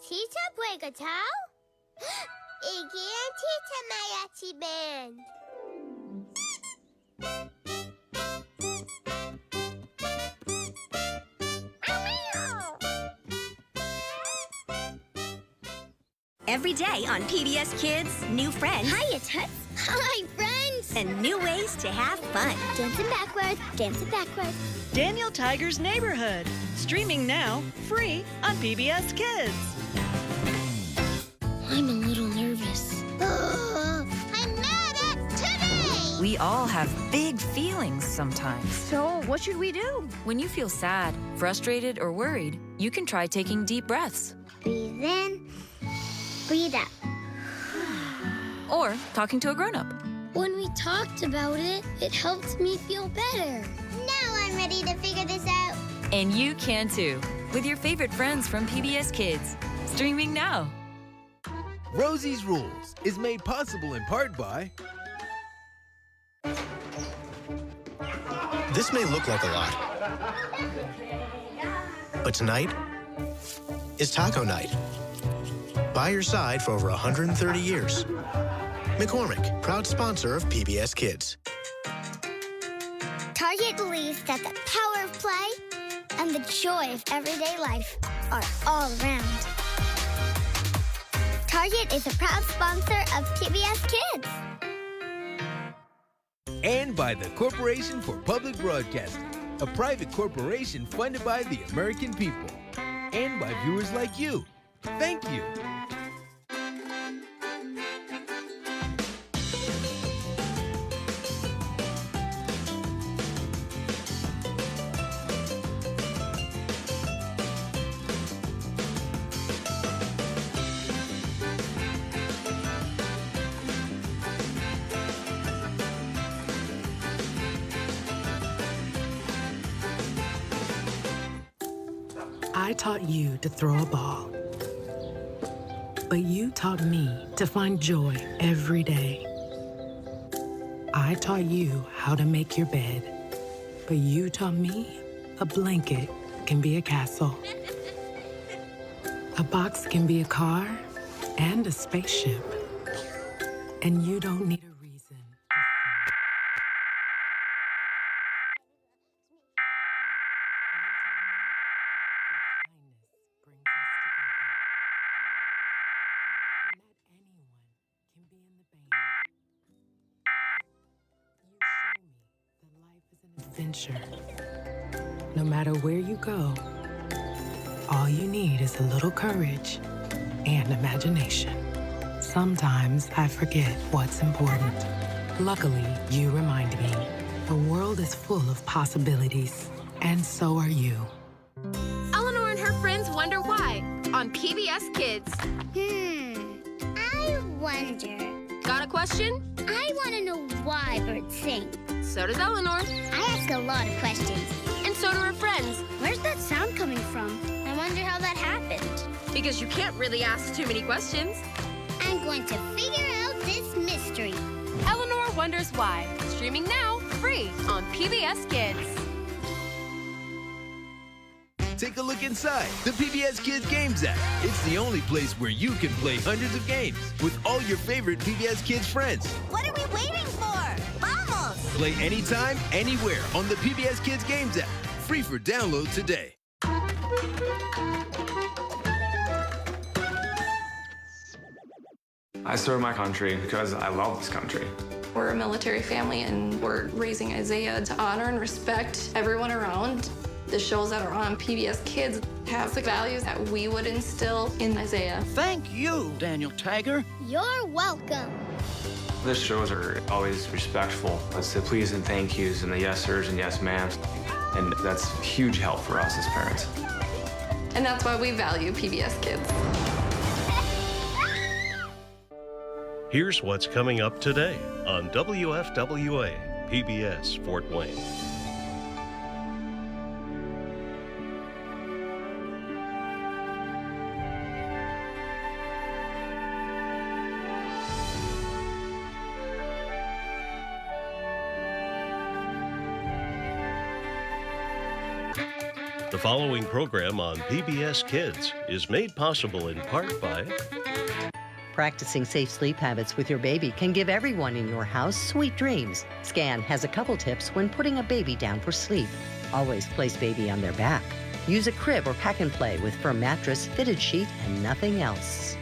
Tita Bregatow? Iggy and Tita Mariachi Band. Every day on PBS Kids, new friends. Hiya, Tuts. Hi, friends. And new ways to have fun. Dancing backwards, dancing backwards. Daniel Tiger's Neighborhood. Streaming now, free on PBS Kids. I'm a little nervous. I'm mad at today. We all have big feelings sometimes. So, what should we do? When you feel sad, frustrated, or worried, you can try taking deep breaths. Breathe in, breathe out. Or talking to a grown-up. When we talked about it, it helped me feel better. Now I'm ready to figure this out. And you can too, with your favorite friends from PBS Kids. Streaming now. Rosie's Rules is made possible in part by... This may look like a lot, but tonight is taco night. By your side for over 130 years. McCormick, proud sponsor of PBS Kids. Target believes that the power of play and the joy of everyday life are all around. Target is a proud sponsor of PBS Kids. And by the Corporation for Public Broadcasting, a private corporation funded by the American people. And by viewers like you. Thank you. I taught you to throw a ball, but you taught me to find joy every day. I taught you how to make your bed, but you taught me a blanket can be a castle. A box can be a car and a spaceship, and you don't need a reason to adventure. No matter where you go, all you need is a little courage and imagination. Sometimes I forget what's important. Luckily, you remind me. The world is full of possibilities, and so are you. Eleanor and her friends wonder why on PBS Kids. I wonder. Got a question? I want to know why birds sing. So does Eleanor. I ask a lot of questions. And so do her friends. Where's that sound coming from? I wonder how that happened. Because you can't really ask too many questions. I'm going to figure out this mystery. Eleanor Wonders Why. Streaming now, free on PBS Kids. Take a look inside the PBS Kids Games app. It's the only place where you can play hundreds of games with all your favorite PBS Kids friends. What are we waiting for? Vamos! Play anytime, anywhere on the PBS Kids Games app. Free for download today. I serve my country because I love this country. We're a military family, and we're raising Isaiah to honor and respect everyone around. The shows that are on PBS Kids have the values that we would instill in Isaiah. Thank you, Daniel Tiger. You're welcome. The shows are always respectful. It's the please and thank yous and the yes sirs and yes ma'ams. And that's huge help for us as parents. And that's why we value PBS Kids. Here's what's coming up today on WFWA, PBS Fort Wayne. The following program on PBS Kids is made possible in part by Practicing safe sleep habits with your baby can give everyone in your house sweet dreams. Scan has a couple tips when putting a baby down for sleep. Always place baby on their back. Use a crib or pack and play with firm mattress, fitted sheet, and nothing else.